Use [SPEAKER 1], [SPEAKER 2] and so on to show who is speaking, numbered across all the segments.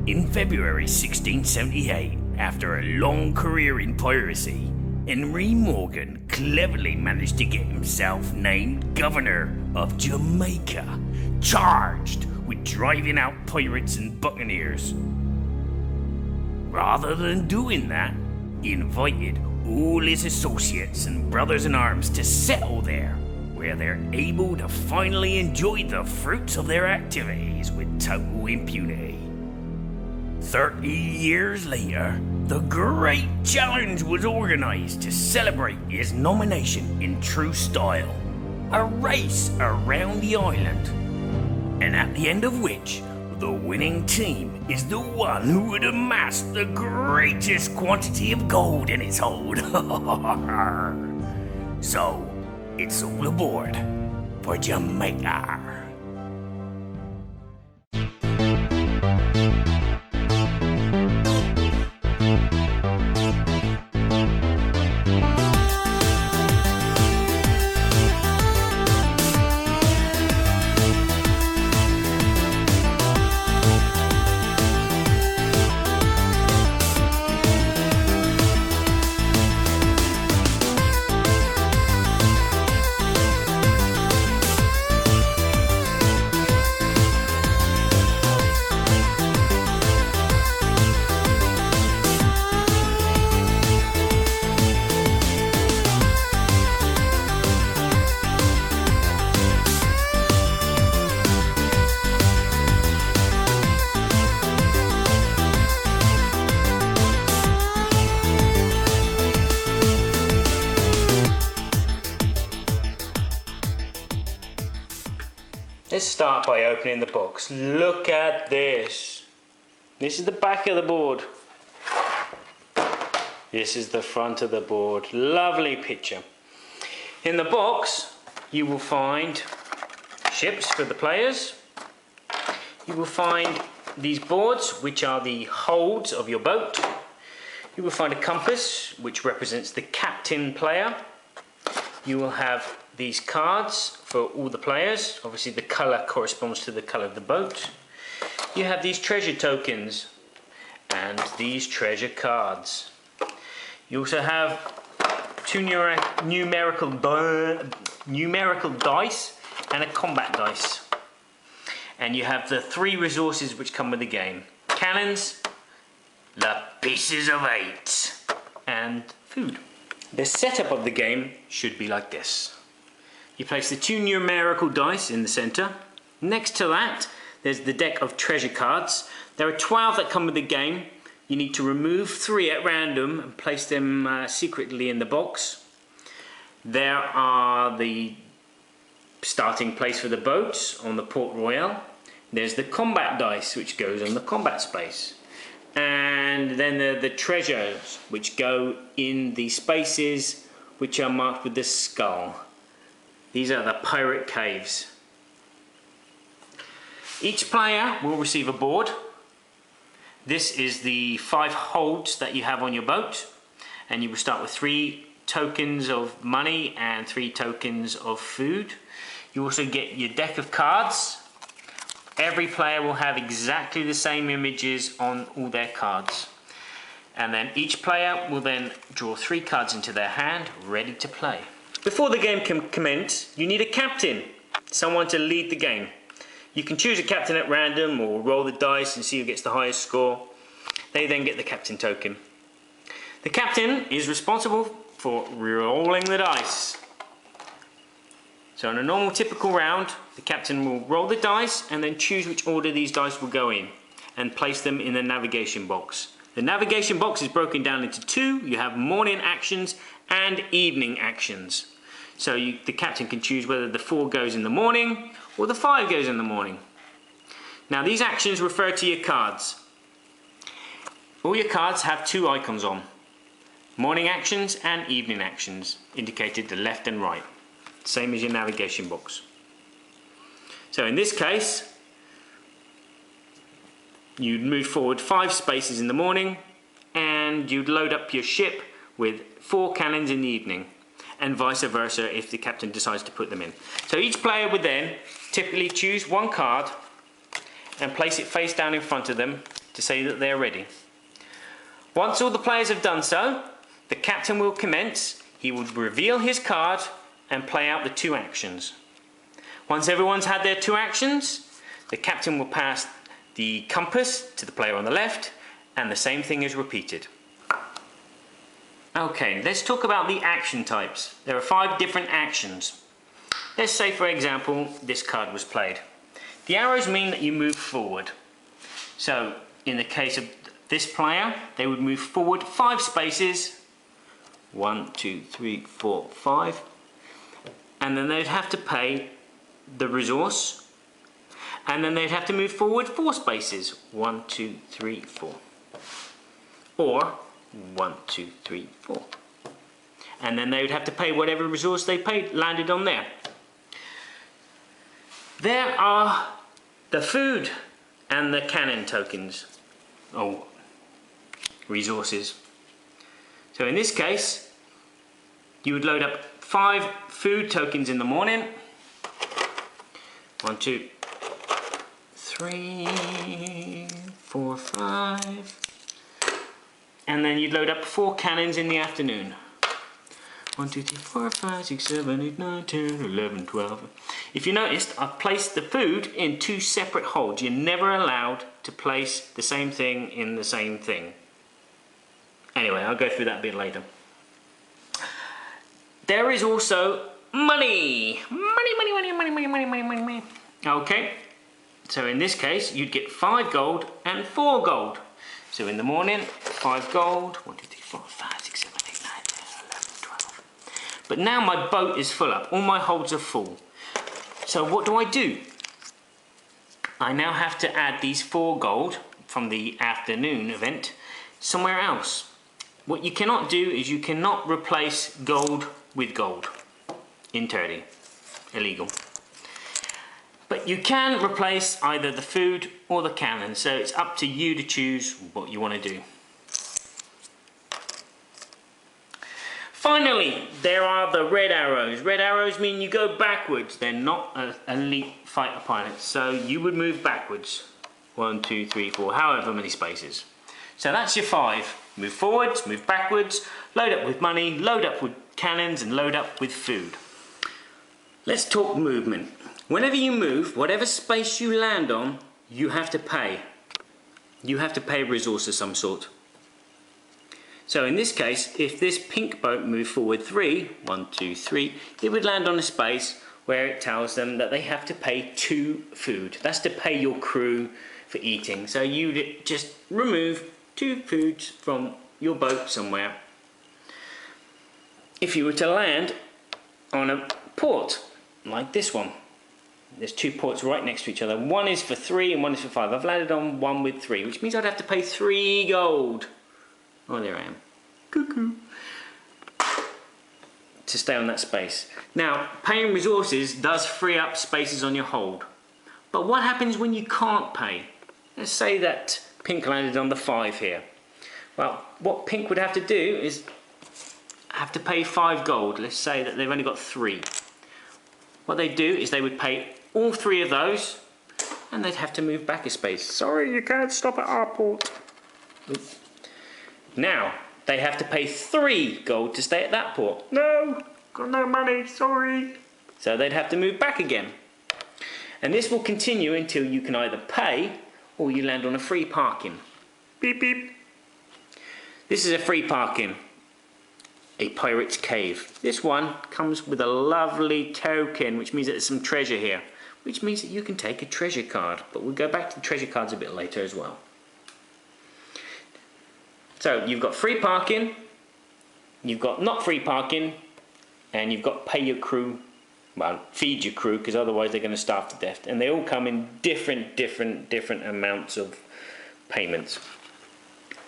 [SPEAKER 1] In February 1678, after a long career in piracy, Henry Morgan cleverly managed to get himself named governor of Jamaica, charged with driving out pirates and buccaneers. Rather than doing that, he invited all his associates and brothers in arms to settle there, where they're able to finally enjoy the fruits of their activities with total impunity. 30 years later, the Great Challenge was organized to celebrate his nomination in true style. A race around the island, and at the end of which, the winning team is the one who would amass the greatest quantity of gold in its hold. So, it's all aboard for Jamaica. Let's start by opening the box. Look at this. This is the back of the board. This is the front of the board. Lovely picture. In the box, you will find ships for the players. You will find these boards, which are the holds of your boat. You will find a compass, which represents the captain player. You will have these cards for all the players. Obviously the colour corresponds to the colour of the boat. You have these treasure tokens and these treasure cards. You also have two numerical dice and a combat dice. And you have the 3 resources which come with the game. Cannons, the pieces of 8, and food. The setup of the game should be like this. You place the 2 numerical dice in the center. Next to that, there's the deck of treasure cards. There are 12 that come with the game. You need to remove 3 at random and place them secretly in the box. There are the starting place for the boats on the Port Royal. There's the combat dice, which goes on the combat space. And then there are the treasures, which go in the spaces which are marked with the skull. These are the pirate caves. Each player will receive a board. This is the 5 holds that you have on your boat, and you will start with 3 tokens of money and 3 tokens of food. You also get your deck of cards. Every player will have exactly the same images on all their cards. And then each player will then draw 3 cards into their hand, ready to play. Before the game can commence, you need a captain, someone to lead the game. You can choose a captain at random or roll the dice and see who gets the highest score. They then get the captain token. The captain is responsible for rolling the dice. So in a normal typical round, the captain will roll the dice and then choose which order these dice will go in and place them in the navigation box. The navigation box is broken down into 2. You have morning actions and evening actions. So the captain can choose whether the 4 goes in the morning or the 5 goes in the morning. Now these actions refer to your cards. All your cards have 2 icons on. Morning actions and evening actions, indicated to left and right. Same as your navigation box. So in this case, you'd move forward 5 spaces in the morning and you'd load up your ship with 4 cannons in the evening, and vice versa if the captain decides to put them in. So each player would then typically choose 1 card and place it face down in front of them to say that they're ready. Once all the players have done so, the captain will commence. He will reveal his card and play out the 2 actions. Once everyone's had their 2 actions, the captain will pass the compass to the player on the left, and the same thing is repeated. Okay, let's talk about the action types. There are 5 different actions. Let's say, for example, this card was played. The arrows mean that you move forward. So, in the case of this player, they would move forward 5 spaces. 1, 2, 3, 4, 5. And then they'd have to pay the resource. And then they'd have to move forward 4 spaces. 1, 2, 3, 4. Or 1, 2, 3, 4. And then they would have to pay whatever resource they paid, landed on there. There are the food and the cannon tokens, or resources. So in this case, you would load up 5 food tokens in the morning. 1, 2, 3, 4, 5. And then you'd load up 4 cannons in the afternoon. 1, 2, 3, 4, 5, 6, 7, 8, 9, 10, 11, 12. If you noticed, I've placed the food in 2 separate holds. You're never allowed to place the same thing in the same thing. Anyway, I'll go through that a bit later. There is also money. Money. Okay, so in this case, you'd get 5 gold and 4 gold. So in the morning, 5 gold, 1, 2, 3, 4, 5, 6, 7, 8, 9, 10, 11, 12. But now my boat is full up, all my holds are full. So what do? I now have to add these 4 gold from the afternoon event somewhere else. What you cannot do is you cannot replace gold with gold in Turdy. Illegal. But you can replace either the food or the cannon, so it's up to you to choose what you want to do. Finally, there are the red arrows. Red arrows mean you go backwards. They're not an elite fighter pilot, so you would move backwards. 1, 2, 3, 4, however many spaces. So that's your 5. Move forwards, move backwards, load up with money, load up with cannons, and load up with food. Let's talk movement. Whenever you move, whatever space you land on, you have to pay. You have to pay a resource of some sort. So in this case, if this pink boat moved forward 3, 1, 2, 3, it would land on a space where it tells them that they have to pay 2 food. That's to pay your crew for eating. So you just remove 2 foods from your boat somewhere. If you were to land on a port like this one, there's 2 ports right next to each other. One is for 3 and one is for 5. I've landed on one with 3, which means I'd have to pay 3 gold. Oh, there I am. Cuckoo. To stay on that space. Now, paying resources does free up spaces on your hold. But what happens when you can't pay? Let's say that pink landed on the 5 here. Well, what pink would have to do is have to pay 5 gold. Let's say that they've only got 3. What they do is they would pay all 3 of those, and they'd have to move back a space. Sorry, you can't stop at our port. Oops. Now, they have to pay 3 gold to stay at that port. No, got no money, sorry. So they'd have to move back again. And this will continue until you can either pay or you land on a free parking. Beep, beep. This is a free parking. A pirate's cave. This one comes with a lovely token, which means that there's some treasure here, which means that you can take a treasure card. But we'll go back to the treasure cards a bit later as well. So you've got free parking, you've got not free parking, and you've got pay your crew, well, feed your crew, because otherwise they're going to starve to death. And they all come in different amounts of payments.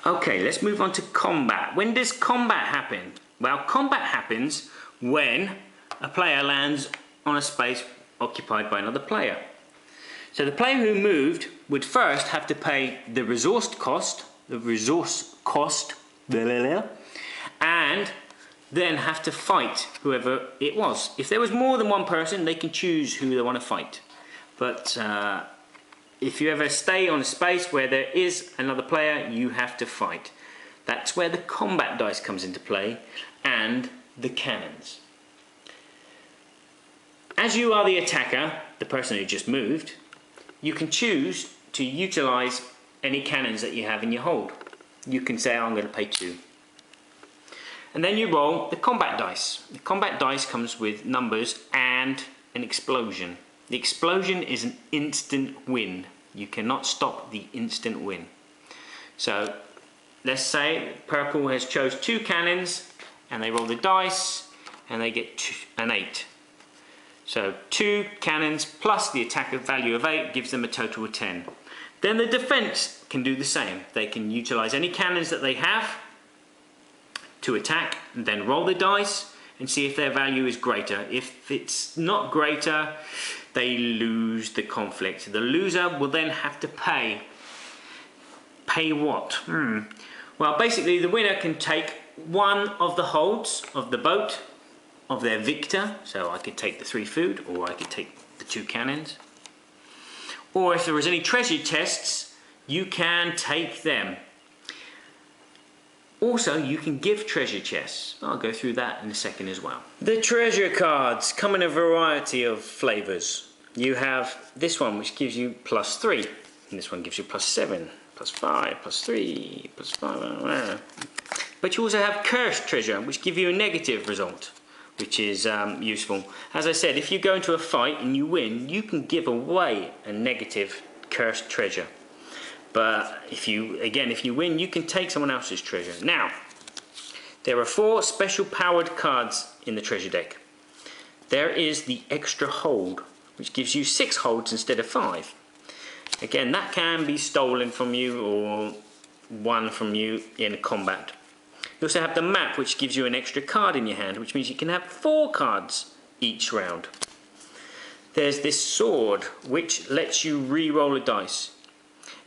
[SPEAKER 1] Okay, let's move on to combat. When does combat happen? Well, combat happens when a player lands on a space occupied by another player. So the player who moved would first have to pay the resource cost, and then have to fight whoever it was. If there was more than one person, they can choose who they want to fight. But if you ever stay on a space where there is another player, you have to fight. That's where the combat dice comes into play, and the cannons. As you are the attacker, the person who just moved, you can choose to utilize any cannons that you have in your hold. You can say, I'm going to pay 2. And then you roll the combat dice. The combat dice comes with numbers and an explosion. The explosion is an instant win. You cannot stop the instant win. So let's say purple has chose 2 cannons and they roll the dice and they get an 8. So 2 cannons plus the attack value of 8 gives them a total of 10. Then the defense can do the same. They can utilize any cannons that they have to attack, and then roll the dice and see if their value is greater. If it's not greater, they lose the conflict. The loser will then have to pay. Pay what? Well, basically the winner can take one of the holds of the boat of their victor. So I could take the 3 food, or I could take the 2 cannons. Or if there was any treasure chests, you can take them. Also, you can give treasure chests. I'll go through that in a second as well. The treasure cards come in a variety of flavours. You have this one, which gives you +3. And this one gives you +7, +5, +3, +5. But you also have cursed treasure, which give you a negative result, which is useful. As I said, if you go into a fight and you win, you can give away a negative cursed treasure. But if you win, you can take someone else's treasure. Now, there are 4 special powered cards in the treasure deck. There is the extra hold, which gives you 6 holds instead of 5. Again, that can be stolen from you or won from you in combat. You also have the map, which gives you an extra card in your hand, which means you can have 4 cards each round. There's this sword, which lets you re-roll a dice.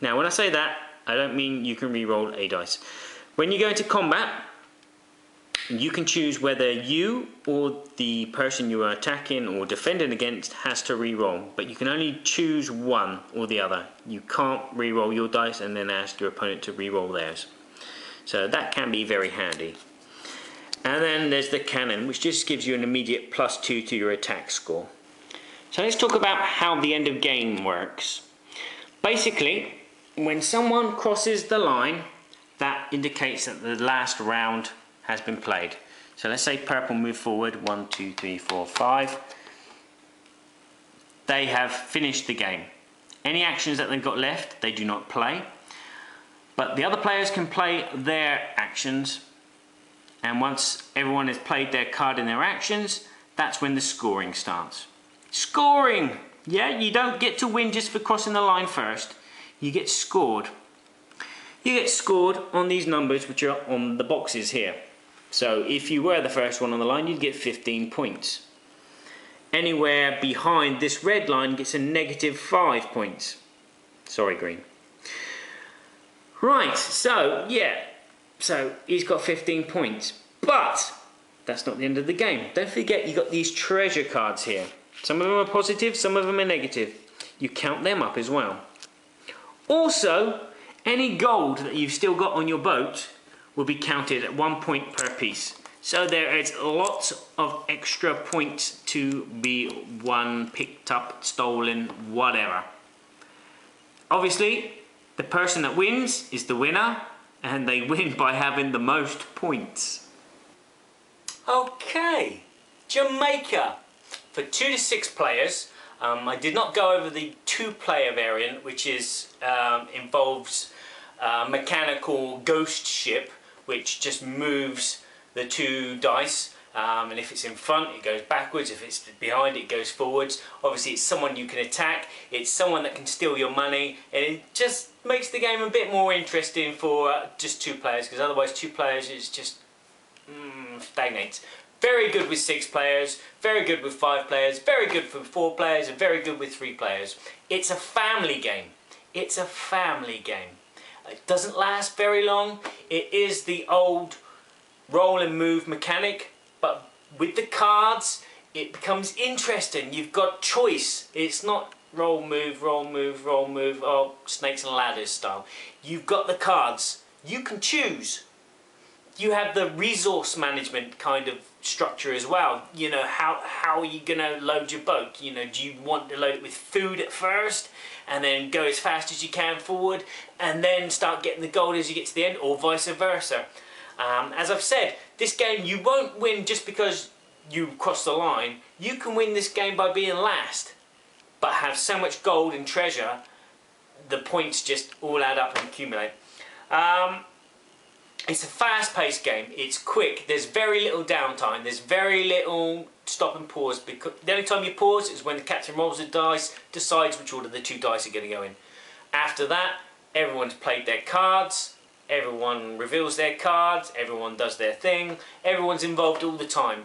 [SPEAKER 1] Now, when I say that, I don't mean you can re-roll a dice. When you go into combat, you can choose whether you or the person you are attacking or defending against has to re-roll, but you can only choose one or the other. You can't re-roll your dice and then ask your opponent to re-roll theirs. So that can be very handy. And then there's the cannon, which just gives you an immediate +2 to your attack score. So let's talk about how the end of game works. Basically, when someone crosses the line, that indicates that the last round has been played. So let's say purple move forward, 1, 2, 3, 4, 5. They have finished the game. Any actions that they've got left, they do not play. But the other players can play their actions, and once everyone has played their card in their actions, that's when the scoring starts. Scoring! Yeah, you don't get to win just for crossing the line first. You get scored. You get scored on these numbers which are on the boxes here. So if you were the first one on the line, you'd get 15 points. Anywhere behind this red line gets a -5 points. Sorry, green. Right, so yeah, so he's got 15 points. But that's not the end of the game. Don't forget, you got these treasure cards here. Some of them are positive, some of them are negative. You count them up as well. Also, any gold that you've still got on your boat will be counted at 1 point per piece. So there is lots of extra points to be won, picked up, stolen, whatever. Obviously, the person that wins is the winner, and they win by having the most points. Okay, Jamaica. For 2 to 6 players, I did not go over the 2-player variant, which involves a mechanical ghost ship, which just moves the 2 dice, and if it's in front it goes backwards, if it's behind it goes forwards. Obviously it's someone you can attack, it's someone that can steal your money, and it just makes the game a bit more interesting for just 2 players, because otherwise 2 players is just stagnates. Very good with 6 players, very good with 5 players, very good for 4 players, and very good with 3 players. It's a family game. It's a family game. It doesn't last very long. It is the old roll and move mechanic, but with the cards it becomes interesting. You've got choice. It's not roll, move, roll, move, roll, move. Oh, snakes and ladders style. You've got the cards. You can choose. You have the resource management kind of structure as well. You know, how are you going to load your boat? You know, do you want to load it with food at first and then go as fast as you can forward and then start getting the gold as you get to the end, or vice versa? As I've said, this game you won't win just because you cross the line. You can win this game by being last, but have so much gold and treasure, the points just all add up and accumulate. It's a fast-paced game. It's quick. There's very little downtime. There's very little stop and pause, because the only time you pause is when the captain rolls the dice, decides which order the 2 dice are going to go in. After that, everyone's played their cards, everyone reveals their cards, everyone does their thing, everyone's involved all the time.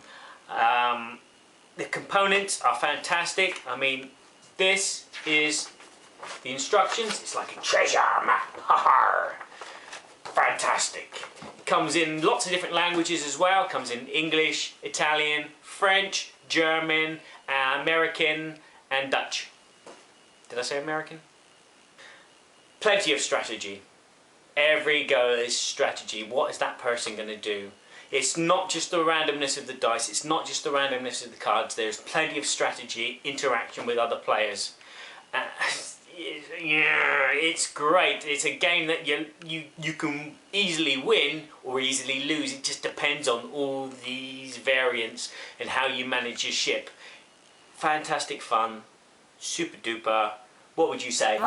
[SPEAKER 1] The components are fantastic. I mean, this is the instructions. It's like a treasure map. Fantastic. It comes in lots of different languages as well. It comes in English, Italian, French, German, American and Dutch. Did I say American? Plenty of strategy. Every go is strategy. What is that person going to do? It's not just the randomness of the dice, it's not just the randomness of the cards. There's plenty of strategy, interaction with other players. Yeah, it's great. It's a game that you can easily win or easily lose. It just depends on all these variants and how you manage your ship. Fantastic fun, super duper. What would you say?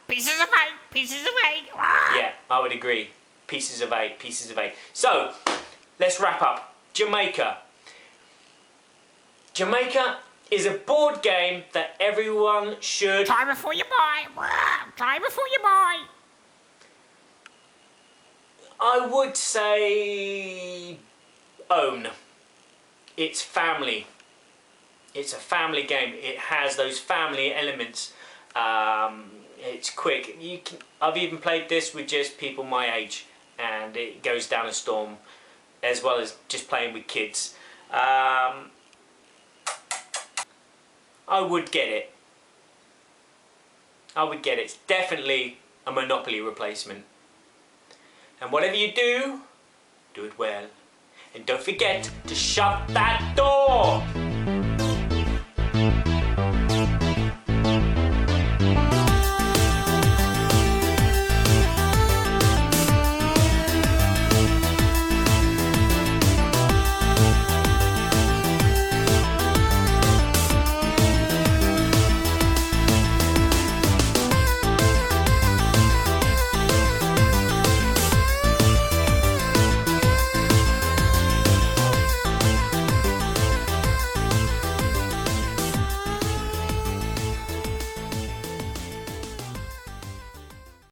[SPEAKER 2] Pieces of 8, pieces of 8.
[SPEAKER 1] Yeah, I would agree. Pieces of 8, pieces of 8. So, let's wrap up. Jamaica. Jamaica is a board game that everyone should...
[SPEAKER 2] Try before you buy. Try before you buy.
[SPEAKER 1] I would say own. It's family. It's a family game. It has those family elements. It's quick. I've even played this with just people my age, and it goes down a storm, as well as just playing with kids. I would get it. I would get it. It's definitely a Monopoly replacement. And whatever you do, do it well. And don't forget to shut that door!